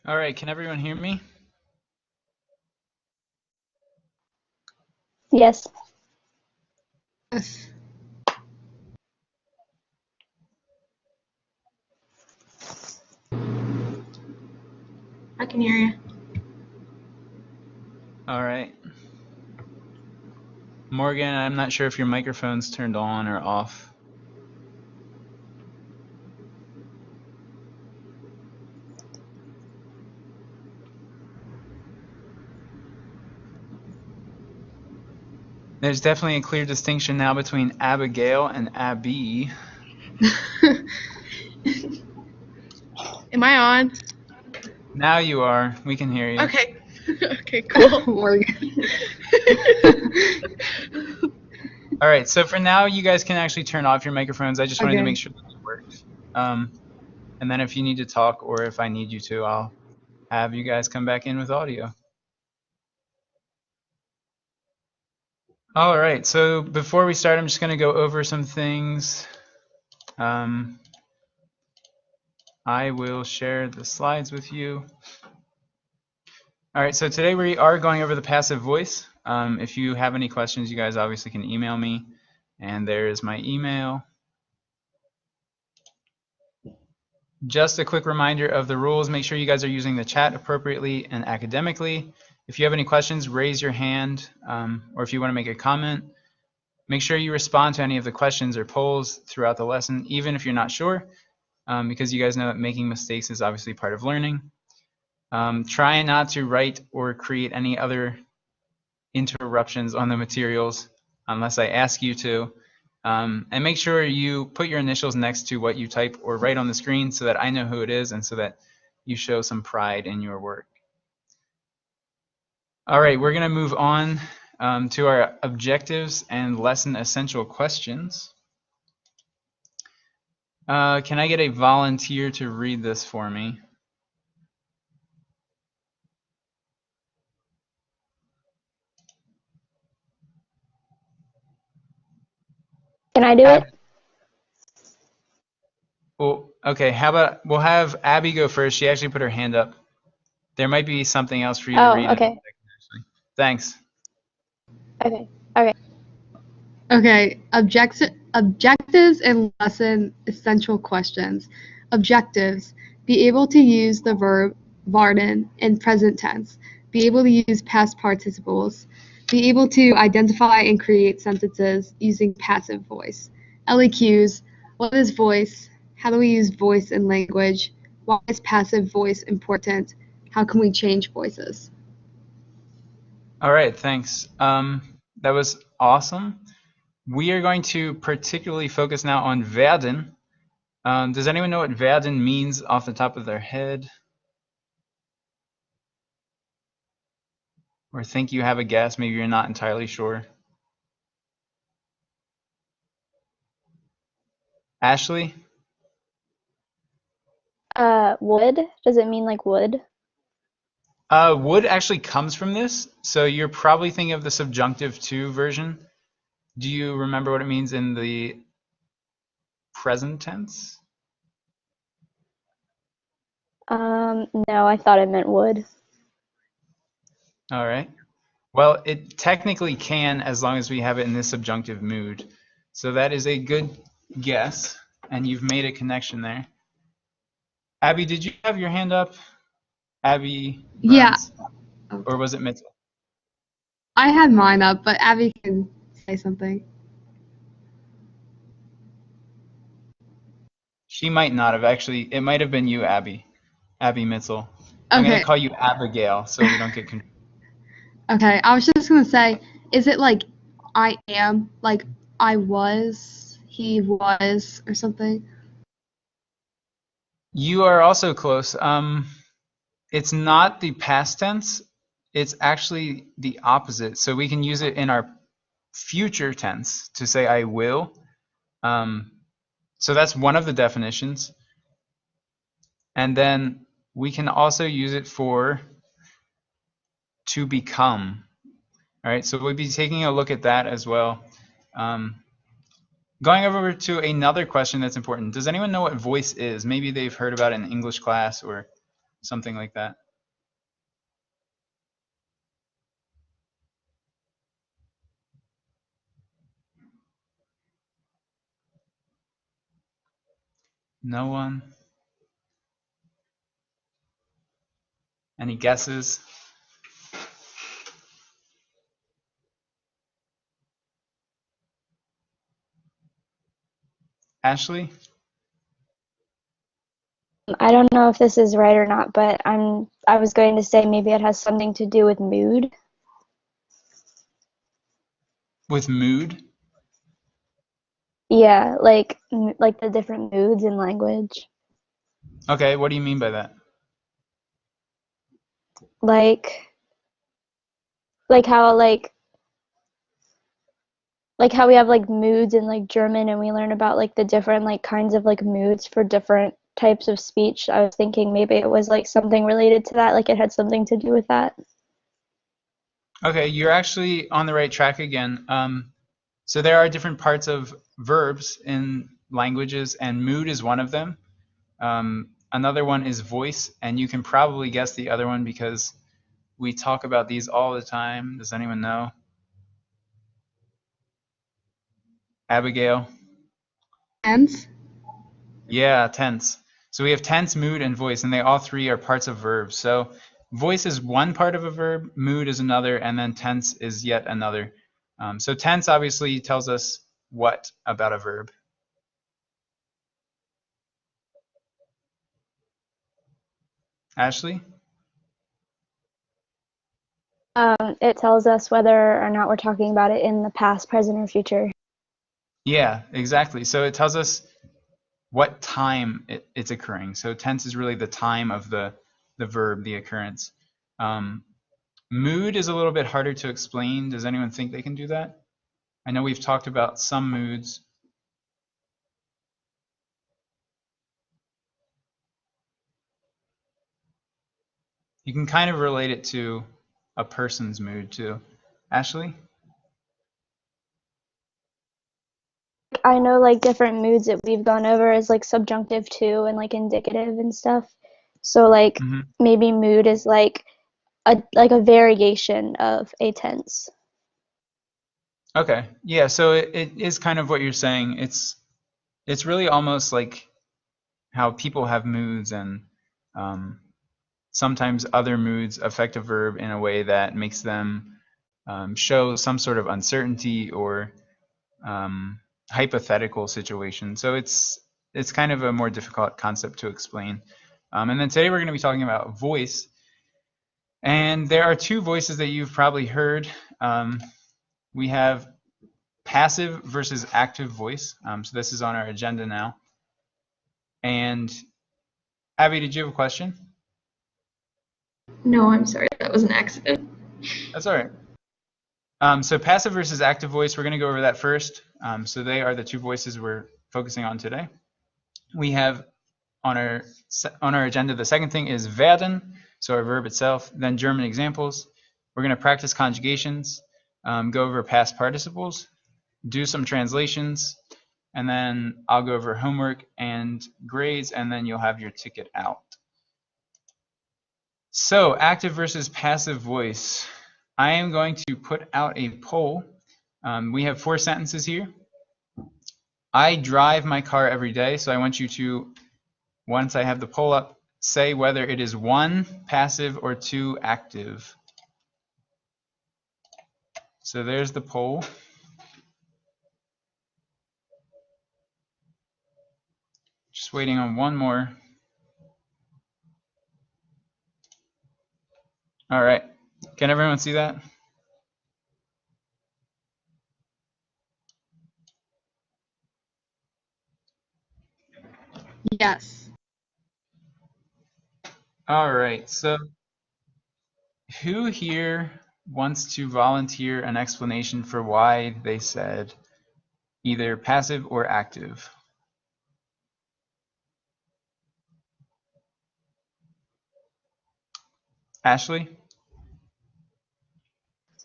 All right, can everyone hear me? Yes. Yes. I can hear you. All right. Morgan, I'm not sure if your microphone's turned on or off. There's definitely a clear distinction now between Abigail and Abby. Am I on? Now you are. We can hear you. Okay. Okay, cool. Morgan. All right, so for now, you guys can actually turn off your microphones. I just wanted to Okay. make sure that it worked. And then if you need to talk or if I need you to, I'll have you guys come back in with audio. All right, so before we start, I'm just going to go over some things. I will share the slides with you. All right, so today we are going over the passive voice. If you have any questions, you guys obviously can email me, and there is my email. Just a quick reminder of the rules. Make sure you guys are using the chat appropriately and academically. If you have any questions, raise your hand, or if you want to make a comment, make sure you respond to any of the questions or polls throughout the lesson, even if you're not sure, because you guys know that making mistakes is obviously part of learning. Try not to write or create any other interruptions on the materials unless I ask you to. And make sure you put your initials next to what you type or write on the screen so that I know who it is and so that you show some pride in your work. All right, we're going to move on to our objectives and lesson essential questions. Can I get a volunteer to read this for me? Can I do it? Well, okay, how about we'll have Abby go first. She actually put her hand up. There might be something else for you to read. Oh, okay. Thanks. Okay. Okay. Okay. Objectives and lesson essential questions. Objectives. Be able to use the verb varden in present tense. Be able to use past participles. Be able to identify and create sentences using passive voice. LEQs. What is voice? How do we use voice in language? Why is passive voice important? How can we change voices? All right, thanks. That was awesome. We are going to particularly focus now on werden. Does anyone know what werden means off the top of their head? Or think you have a guess, maybe you're not entirely sure. Ashley? Wood? Does it mean like wood? Would actually comes from this, so you're probably thinking of the subjunctive to version. Do you remember what it means in the present tense? No, I thought it meant wood. All right. Well, it technically can as long as we have it in this subjunctive mood. So that is a good guess, and you've made a connection there. Abby, did you have your hand up? Abby Burns? Yeah. Or was it Mitchell? I had mine up, but Abby can say something. She might not have actually. It might have been you, Abby. Abby Mitchell. I'm going Okay. to call you Abigail so we don't get confused. Okay. I was just gonna say, is it like I am, like I was, he was, or something? You are also close. It's not the past tense. It's actually the opposite. So we can use it in our future tense to say I will. So that's one of the definitions. And then we can also use it for to become. All right, so we'll be taking a look at that as well. Going over to another question that's important. Does anyone know what voice is? Maybe they've heard about it in English class or something like that. No one? Any guesses? Ashley? I don't know if this is right or not, but I was going to say maybe it has something to do with mood. With mood? Yeah, like the different moods in language. Okay, what do you mean by that? Like like how like how we have like moods in like German and we learn about like the different like kinds of like moods for different types of speech. I was thinking maybe it was like something related to that, like it had something to do with that. Okay, you're actually on the right track again. So there are different parts of verbs in languages, and mood is one of them. Another one is voice, and you can probably guess the other one because we talk about these all the time. Does anyone know? Abigail? Tense. Yeah, tense. So we have tense, mood, and voice, and they all three are parts of verbs. So voice is one part of a verb, mood is another, and then tense is yet another. So tense obviously tells us what about a verb. Ashley? It tells us whether or not we're talking about it in the past, present, or future. Yeah, exactly. So it tells us what time it's occurring. So tense is really the time of the verb, the occurrence. Um, mood is a little bit harder to explain. Does anyone think they can do that? I know we've talked about some moods. You can kind of relate it to a person's mood too. Ashley? I know like different moods that we've gone over is like subjunctive too and like indicative and stuff. So like Hmm. maybe mood is like a variation of a tense. Okay. Yeah, so it is kind of what you're saying. It's really almost like how people have moods, and um, sometimes other moods affect a verb in a way that makes them show some sort of uncertainty or um, hypothetical situation. So it's kind of a more difficult concept to explain. And then today we're going to be talking about voice. And there are two voices that you've probably heard. We have passive versus active voice. So this is on our agenda now. And Abby, did you have a question? No, I'm sorry. That was an accident. That's all right. So passive versus active voice, we're going to go over that first. So they are the two voices we're focusing on today. We have on our agenda, the second thing is werden, so our verb itself, then German examples. We're going to practice conjugations, go over past participles, do some translations, and then I'll go over homework and grades, and then you'll have your ticket out. So active versus passive voice. I am going to put out a poll. We have 4 sentences here. I drive my car every day, so I want you to, once I have the poll up, say whether it is 1 passive or 2 active. So there's the poll. Just waiting on one more. All right. Can everyone see that? Yes. All right. So who here wants to volunteer an explanation for why they said either passive or active? Ashley?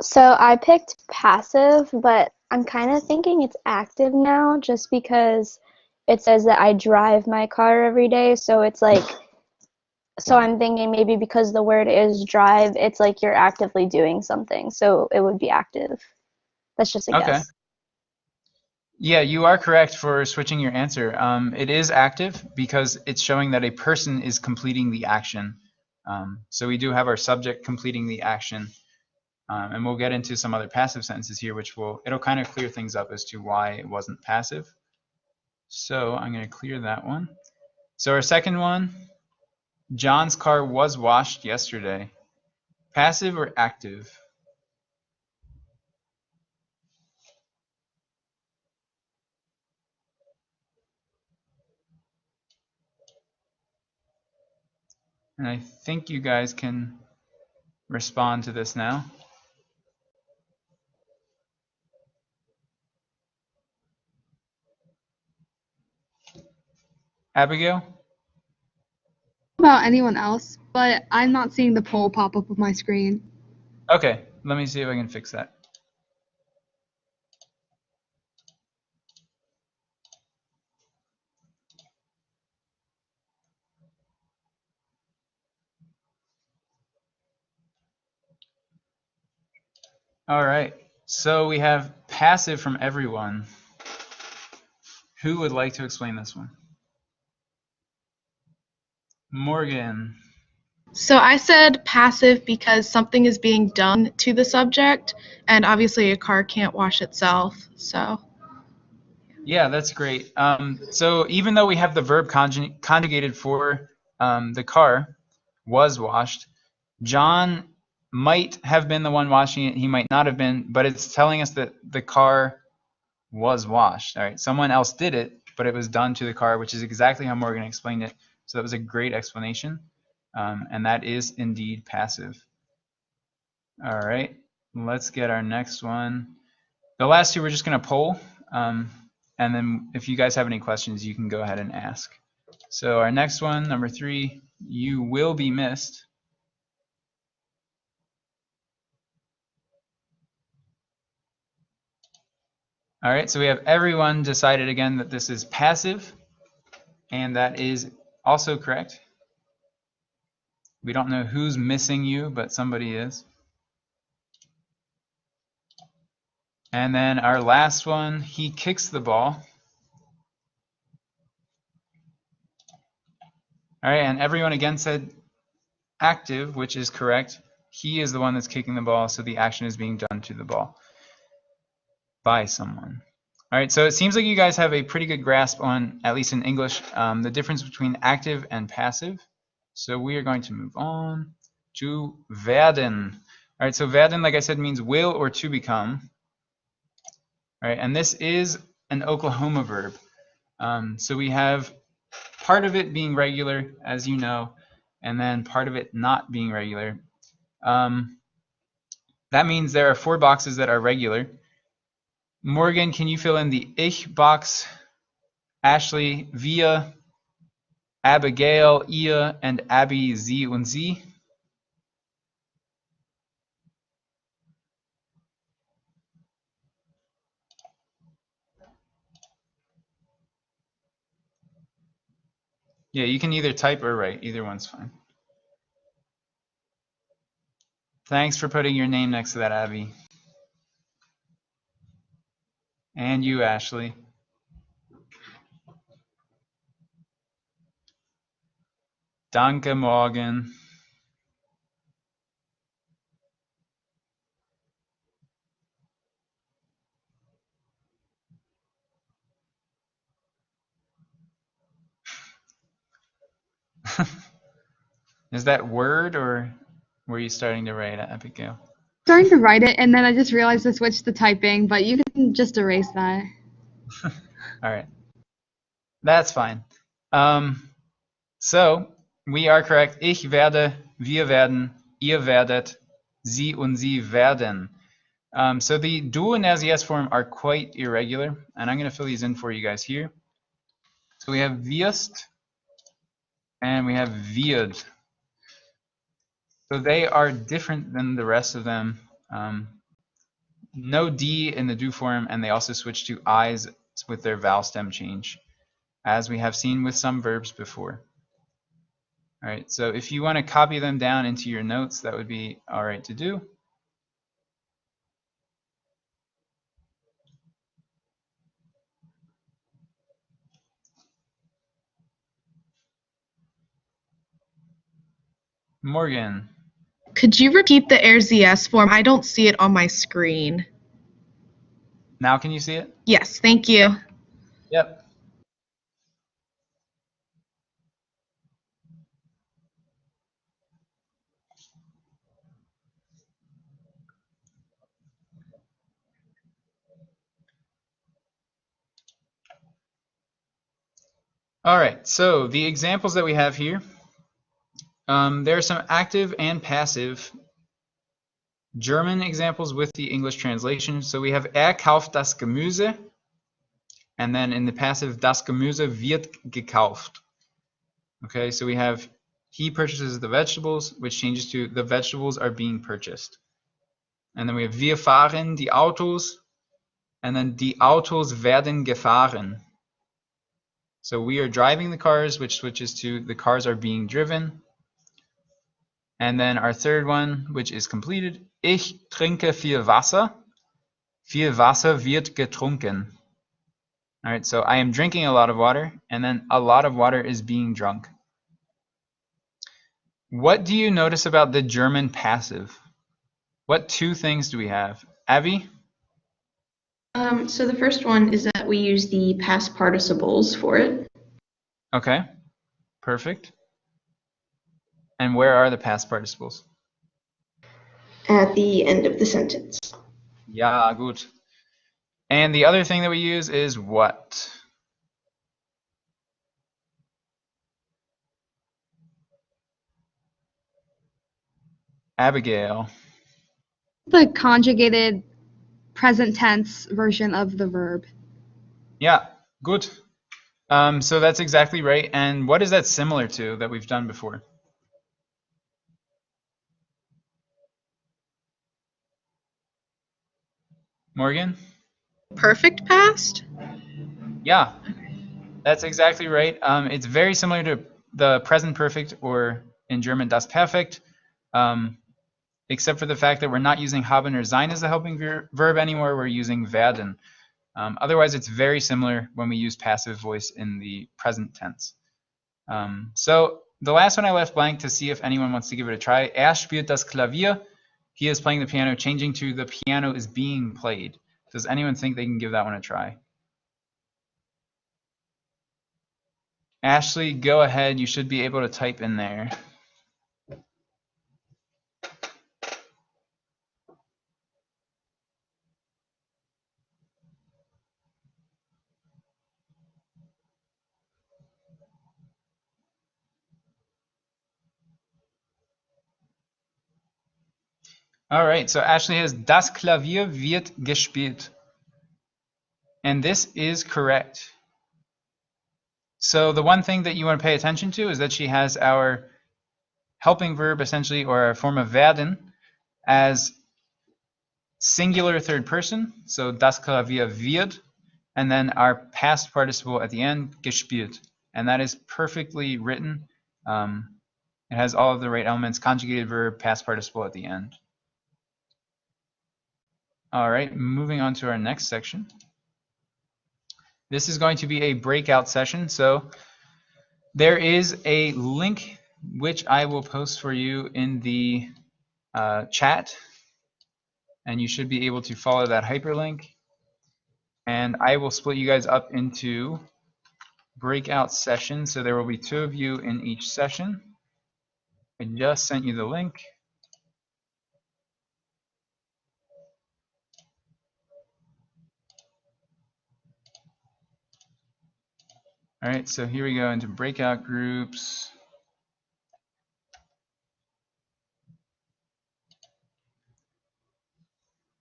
So I picked passive, but I'm kind of thinking it's active now just because it says that I drive my car every day. So it's like So I'm thinking maybe because the word is drive, it's like you're actively doing something, so it would be active. That's just a Okay. guess. Yeah, you are correct for switching your answer. It is active because it's showing that a person is completing the action. So we do have our subject completing the action. And we'll get into some other passive sentences here, which it'll kind of clear things up as to why it wasn't passive. So I'm going to clear that one. So our second one, John's car was washed yesterday. Passive or active? And I think you guys can respond to this now. Abigail? About anyone else, but I'm not seeing the poll pop up on my screen. Okay, let me see if I can fix that. All right, so we have passive from everyone. Who would like to explain this one? Morgan. So I said passive because something is being done to the subject, and obviously a car can't wash itself, so. Yeah, that's great. So even though we have the verb conjugated for the car was washed, John might have been the one washing it. He might not have been, but it's telling us that the car was washed. All right, someone else did it, but it was done to the car, which is exactly how Morgan explained it. So that was a great explanation, and that is indeed passive. All right, let's get our next one. The last two we're just going to poll, and then if you guys have any questions, you can go ahead and ask. So our next one, number 3, you will be missed. All right, so we have everyone decided again that this is passive, and that is also correct. We don't know who's missing you, but somebody is. And then our last one, he kicks the ball. All right, and everyone again said active, which is correct. He is the one that's kicking the ball, so the action is being done to the ball by someone. All right, so it seems like you guys have a pretty good grasp on, at least in English, the difference between active and passive. So we are going to move on to werden. All right, so werden, like I said, means will or to become. All right, and this is an Oklahoma verb. So we have part of it being regular, as you know, and then part of it not being regular. That means there are 4 boxes that are regular. Morgan, can you fill in the ich box? Ashley, wir, Abigail, ihr, and Abby, sie und sie. Yeah, you can either type or write. Either one's fine. Thanks for putting your name next to that, Abby. And you, Ashley. Danke, Morgan. Is that word, or were you starting to write it, Abigail? Starting to write it, and then I just realized to switch to typing, but you can just erase that. All right. That's fine. So we are correct. Ich werde, wir werden, ihr werdet, sie und sie werden. So the du and as yes form are quite irregular, and I'm going to fill these in for you guys here. So we have wirst and we have wird. So they are different than the rest of them. No D in the do form, and they also switch to I's with their vowel stem change, as we have seen with some verbs before. All right, so if you want to copy them down into your notes, that would be all right to do. Morgan. Could you repeat the RZS form? I don't see it on my screen. Now can you see it? Yes, thank you. Yep. All right, so the examples that we have here, there are some active and passive German examples with the English translation. So we have kauft das Gemüse, and then in the passive, das Gemüse wird gekauft. Okay, so we have he purchases the vegetables, which changes to the vegetables are being purchased. And then we have wir fahren die Autos, and then die Autos werden gefahren. So we are driving the cars, which switches to the cars are being driven. And then our third one, which is completed, ich trinke viel Wasser. Viel Wasser wird getrunken. All right, so I am drinking a lot of water, and then a lot of water is being drunk. What do you notice about the German passive? What two things do we have? Abby? So the first one is that we use the past participles for it. Okay, perfect. And where are the past participles? At the end of the sentence. Ja, gut. And the other thing that we use is what? Abigail. The conjugated present tense version of the verb. Yeah, good. So that's exactly right. And what is that similar to that we've done before? Morgan? Perfect past? Yeah, that's exactly right. It's very similar to the present perfect, or in German das Perfekt, except for the fact that we're not using haben or sein as the helping verb anymore. We're using werden. Otherwise, it's very similar when we use passive voice in the present tense. So the last one I left blank to see if anyone wants to give it a try. Spielt das Klavier. He is playing the piano, changing to the piano is being played. Does anyone think they can give that one a try? Ashley, go ahead. You should be able to type in there. All right, so Ashley has das Klavier wird gespielt. And this is correct. So the one thing that you want to pay attention to is that she has our helping verb essentially, or a form of werden, as singular third person. So das Klavier wird, and then our past participle at the end, gespielt. And that is perfectly written. It has all of the right elements, conjugated verb, past participle at the end. All right, moving on to our next section. This is going to be a breakout session. So there is a link which I will post for you in the chat, and you should be able to follow that hyperlink. And I will split you guys up into breakout sessions. So there will be 2 of you in each session. I just sent you the link. All right, so here we go into breakout groups.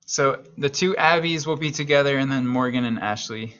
So the 2 Abbies will be together, and then Morgan and Ashley